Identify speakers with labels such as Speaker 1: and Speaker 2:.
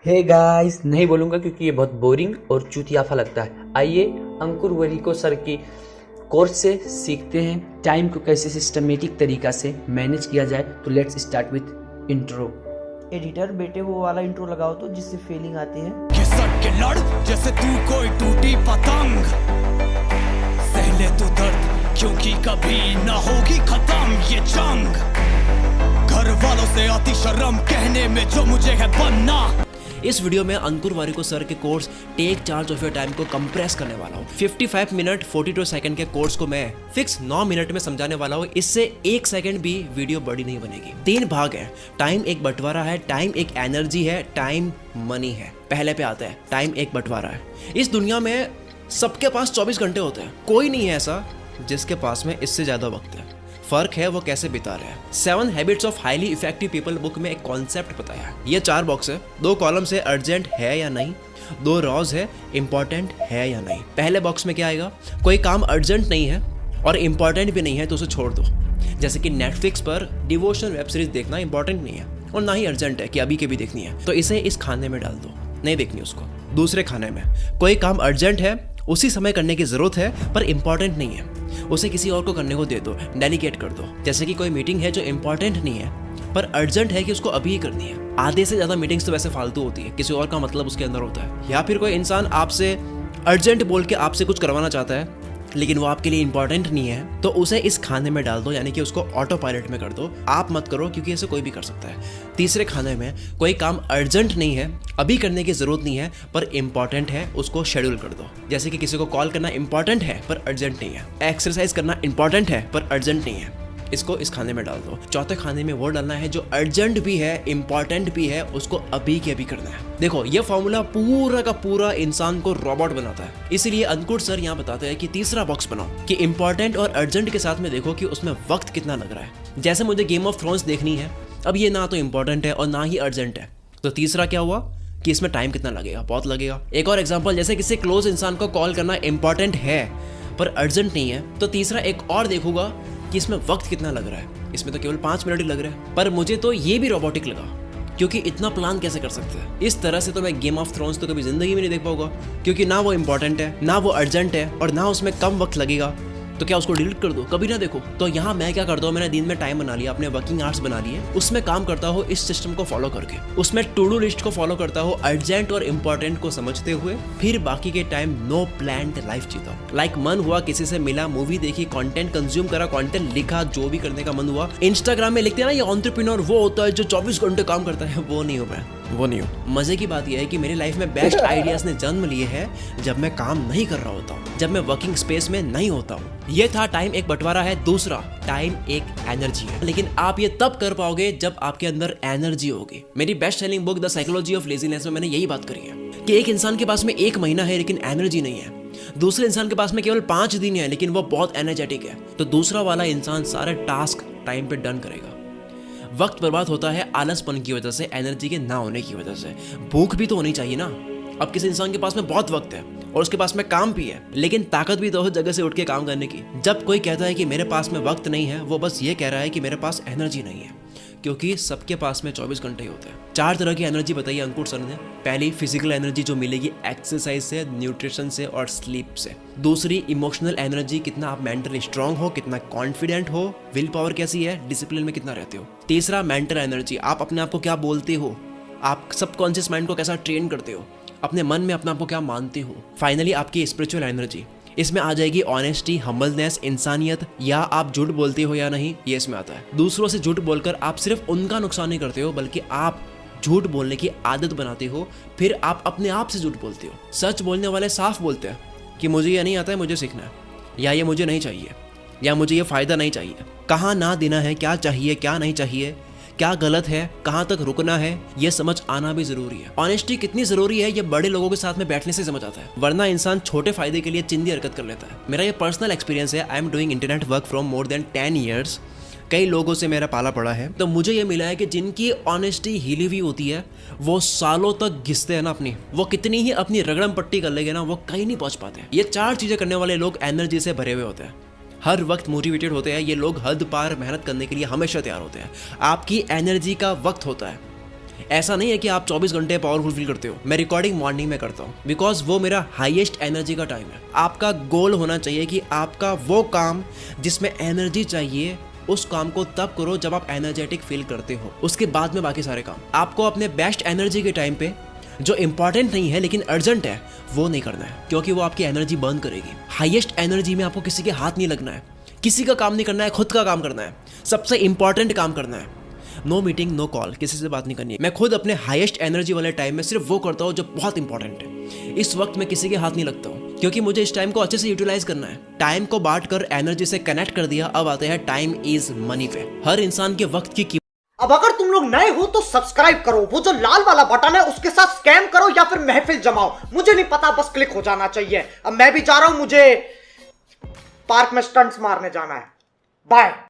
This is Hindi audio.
Speaker 1: हे गाइस, नहीं बोलूँगा क्योंकि ये बहुत बोरिंग और चूतियाफा लगता है। आइए अंकुर वरीको सर की कोर्स से सीखते हैं टाइम को कैसे सिस्टमेटिक तरीका से मैनेज किया जाए। तो let's start with intro.
Speaker 2: Editor बेटे वो वाला इंट्रो लगाओ तो जिससे फीलिंग आती है।
Speaker 3: घिसट के लड़ जैसे तू कोई टूटी पतंग, सहले तू दर्द क्योंकि कभी ना होगी खत्म ये जंग। घर वालों से आती शर्म कहने में जो मुझे है बनना।
Speaker 4: इस वीडियो में अंकुर वारिको सर के course take charge of your time को कंप्रेस करने वाला हूँ। 55 मिनट 42 सेकंड के कोर्स को मैं फिक्स 9 मिनट में समझाने वाला हूँ। इससे 1 सेकंड भी वीडियो बड़ी नहीं बनेगी। 3 भाग है। टाइम एक बंटवारा है, टाइम एक एनर्जी है, टाइम मनी है। पहले पे आता है टाइम एक बंटवारा है। इस दुनिया में सबके पास 24 घंटे होते हैं। कोई नहीं है ऐसा जिसके पास में इससे ज्यादा वक्त है। फर्क है वो कैसे बिता रहे हैं। 7 habits of highly effective people book में एक कॉन्सेप्ट बताया है। ये 4 बॉक्स है, 2 कॉलम्स है, अर्जेंट है या नहीं, 2 रॉज है, इंपॉर्टेंट है या नहीं। पहले बॉक्स में क्या आएगा? कोई काम अर्जेंट नहीं है और इंपॉर्टेंट भी नहीं है तो उसे छोड़ दो। जैसे कि नेटफ्लिक्स पर डिवोशनल वेब सीरीज देखना इंपॉर्टेंट नहीं है और ना ही अर्जेंट है कि अभी के भी देखनी है, तो इसे इस खाने में डाल दो, नहीं देखनी उसको। दूसरे खाने में कोई काम अर्जेंट है, उसी समय करने की जरूरत है पर इंपॉर्टेंट नहीं है, उसे किसी और को करने को दे दो, डेलीगेट कर दो। जैसे कि कोई मीटिंग है जो इंपॉर्टेंट नहीं है पर अर्जेंट है कि उसको अभी ही करनी है। आधे से ज्यादा मीटिंग्स तो वैसे फालतू होती है, किसी और का मतलब उसके अंदर होता है। या फिर कोई इंसान आपसे अर्जेंट बोल के आपसे कुछ करवाना चाहता है लेकिन वो आपके लिए इंपॉर्टेंट नहीं है, तो उसे इस खाने में डाल दो, यानी कि उसको ऑटो पायलट में कर दो। आप मत करो क्योंकि इसे कोई भी कर सकता है। तीसरे खाने में कोई काम अर्जेंट नहीं है, अभी करने की जरूरत नहीं है पर इंपॉर्टेंट है, उसको शेड्यूल कर दो। जैसे कि किसी को कॉल करना इंपॉर्टेंट है पर अर्जेंट नहीं है, एक्सरसाइज करना इंपॉर्टेंट है पर अर्जेंट नहीं है, इसको इस खाने में डाल दो। चौथे खाने में वो डालना है जो अर्जेंट भी है, इंपॉर्टेंट भी है, उसको अभी के अभी करना है। देखो ये फॉर्मूला पूरा का पूरा इंसान को रोबोट बनाता है। इसीलिए अंकुर सर यहाँ बताते हैं कि तीसरा बॉक्स बनाओ कि इंपॉर्टेंट और अर्जेंट के साथ में देखो कि उसमें वक्त कितना लग रहा है। जैसे मुझे गेम ऑफ थ्रोन्स देखनी है, अब ये ना तो इंपॉर्टेंट है और ना ही अर्जेंट है, तो तीसरा क्या हुआ कि इसमें टाइम कितना लगेगा? बहुत लगेगा। एक और एग्जाम्पल, जैसे किसी क्लोज इंसान को कॉल करना इंपॉर्टेंट है पर अर्जेंट नहीं है, तो तीसरा एक और देखूंगा कि इसमें वक्त कितना लग रहा है। इसमें तो केवल 5 मिनट ही लग रहा है पर मुझे तो ये भी रोबोटिक लगा, क्योंकि इतना प्लान कैसे कर सकते हैं। इस तरह से तो मैं गेम ऑफ थ्रोन्स तो कभी जिंदगी में नहीं देख पाऊंगा, क्योंकि ना वो इंपॉर्टेंट है, ना वो अर्जेंट है और ना उसमें कम वक्त लगेगा। तो क्या उसको डिलीट कर दो, कभी ना देखो। तो यहाँ मैं क्या करता हूँ, मैंने दिन में टाइम बना लिया, अपने वर्किंग आवर्स बना लिए, उसमें काम करता हूँ इस सिस्टम को फॉलो करके। उसमें टू डू लिस्ट को फॉलो करता हूँ, अर्जेंट और इंपॉर्टेंट को समझते हुए, फिर बाकी के टाइम नो प्लान्ड लाइफ जीता हूँ। लाइक मन हुआ किसी से मिला, मूवी देखी, कंटेंट कंज्यूम करा, कंटेंट लिखा, जो भी करने का मन हुआ। इंस्टाग्राम में लिखते हैं ना ये एंटरप्रेन्योर वो होता है जो 24 घंटे काम करता है, वो नहीं हूँ मैं, वो नहीं हूँ। मजे की बात यह है कि मेरी लाइफ में बेस्ट आइडियाज ने जन्म लिए हैं जब मैं काम नहीं कर रहा होता हूँ, जब मैं वर्किंग स्पेस में नहीं होता हूँ। ये था टाइम एक बंटवारा है। दूसरा, टाइम एक एनर्जी है, लेकिन आप ये तब कर पाओगे जब आपके अंदर एनर्जी होगी। मेरी best selling book the psychology of laziness में मैंने यही बात करी है कि एक इंसान के पास में 1 महीना है लेकिन एनर्जी नहीं है, दूसरे इंसान के पास में केवल 5 दिन है लेकिन वो बहुत एनर्जेटिक है, तो दूसरा वाला इंसान सारे टास्क टाइम पे डन करेगा। वक्त बर्बाद होता है आलसपन की वजह से, एनर्जी के ना होने की वजह से। भूख भी तो होनी चाहिए ना। अब किसी इंसान के पास में बहुत वक्त है और उसके पास में काम भी है, लेकिन ताकत भी तो हो जगह से उठ के काम करने की। जब कोई कहता है कि मेरे पास में वक्त नहीं है, वो बस ये कह रहा है कि मेरे पास एनर्जी नहीं है, क्योंकि सबके पास में 24 घंटे ही होते हैं। 4 तरह की एनर्जी बताई अंकुर सर ने। पहली, फिजिकल एनर्जी जो मिलेगी एक्सरसाइज से, न्यूट्रिशन से और स्लीप से। दूसरी, इमोशनल एनर्जी, कितना आप मेंटली स्ट्रांग हो, कितना कॉन्फिडेंट हो, विल पावर कैसी है, डिसिप्लिन में कितना रहते हो। तीसरा, मेंटल एनर्जी, आप अपने आप को क्या बोलते हो, आप सबकॉन्शियस माइंड को कैसा ट्रेन करते हो, अपने मन में अपने आप को क्या मानते हो। फाइनली, आपकी स्पिरिचुअल एनर्जी, इसमें आ जाएगी ऑनेस्टी, हम्बलनेस, इंसानियत, या आप झूठ बोलते हो या नहीं, ये इसमें आता है। दूसरों से झूठ बोलकर आप सिर्फ उनका नुकसान नहीं करते हो, बल्कि आप झूठ बोलने की आदत बनाते हो, फिर आप अपने आप से झूठ बोलते हो। सच बोलने वाले साफ बोलते हैं कि मुझे ये नहीं आता है, मुझे सीखना है, या ये मुझे नहीं चाहिए, या मुझे ये फायदा नहीं चाहिए। कहाँ ना देना है, क्या चाहिए क्या नहीं चाहिए, क्या गलत है, कहाँ तक रुकना है, ये समझ आना भी जरूरी है। ऑनेस्टी कितनी जरूरी है ये बड़े लोगों के साथ में बैठने से समझ आता है, वरना इंसान छोटे फायदे के लिए चिंदी हरकत कर लेता है। मेरा ये पर्सनल एक्सपीरियंस है। I am doing internet work from more than 10 years. कई लोगों से मेरा पाला पड़ा है, तो मुझे ये मिला है कि जिनकी ऑनेस्टी हिली हुई होती है वो सालों तक घिसते हैं ना अपनी, वो कितनी ही अपनी रगड़म पट्टी कर लेंगे ना, वो कहीं नहीं पहुंच पाते। ये 4 चीजें करने वाले लोग एनर्जी से भरे हुए होते हैं, हर वक्त मोटिवेटेड होते हैं। ये लोग हद पार मेहनत करने के लिए हमेशा तैयार होते हैं। आपकी एनर्जी का वक्त होता है, ऐसा नहीं है कि आप 24 घंटे पावरफुल फील करते हो। मैं रिकॉर्डिंग मॉर्निंग में करता हूँ बिकॉज वो मेरा हाईएस्ट एनर्जी का टाइम है। आपका गोल होना चाहिए कि आपका वो काम जिसमें एनर्जी चाहिए उस काम को तब करो जब आप एनर्जेटिक फील करते हो, उसके बाद में बाकी सारे काम। आपको अपने बेस्ट एनर्जी के टाइम पे जो इंपॉर्टेंट नहीं है लेकिन अर्जेंट है वो नहीं करना है, क्योंकि वो आपकी एनर्जी बर्न करेगी। हाईएस्ट एनर्जी में आपको किसी के हाथ नहीं लगना है, किसी का काम नहीं करना है, खुद का काम करना है, सबसे इंपॉर्टेंट काम करना है। नो मीटिंग, नो कॉल, किसी से बात नहीं करनी है। मैं खुद अपने हाईएस्ट एनर्जी वाले टाइम में सिर्फ वो करता हूँ जो बहुत इंपॉर्टेंट है। इस वक्त मैं किसी के हाथ नहीं लगता हूँ, क्योंकि मुझे इस टाइम को अच्छे से यूटिलाइज करना है। टाइम को बांट कर एनर्जी से कनेक्ट कर दिया, अब आते हैं टाइम इज मनी पे। हर इंसान के वक्त की
Speaker 5: अब अगर तुम लोग नए हो तो सब्सक्राइब करो, वो जो लाल वाला बटन है उसके साथ स्कैम करो या फिर महफिल जमाओ, मुझे नहीं पता, बस क्लिक हो जाना चाहिए। अब मैं भी जा रहा हूं, मुझे पार्क में स्टंट्स मारने जाना है। बाय।